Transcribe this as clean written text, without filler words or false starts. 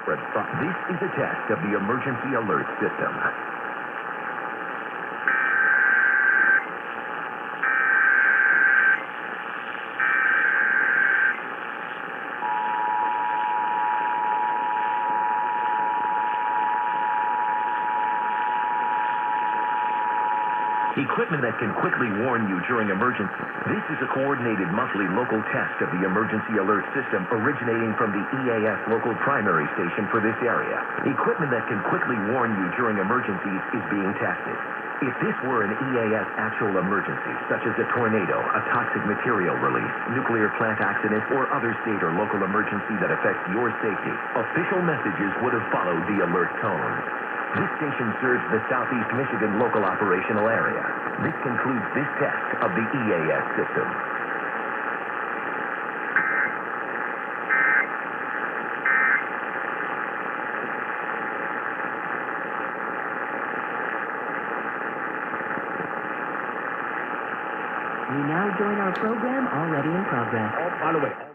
This is a test of the emergency alert system. Equipment that can quickly warn you during emergency. This is a coordinated monthly local test of the emergency alert system originating from the EAS local primary station for this area. Equipment that can quickly warn you during emergencies is being tested. If this were an EAS actual emergency, such as a tornado, a toxic material release, nuclear plant accident, or other state or local emergency that affects your safety, official messages would have followed the alert tone. This station serves the Southeast Michigan local operational area. This concludes this test of the EAS system. We now join our program already in progress. By the way,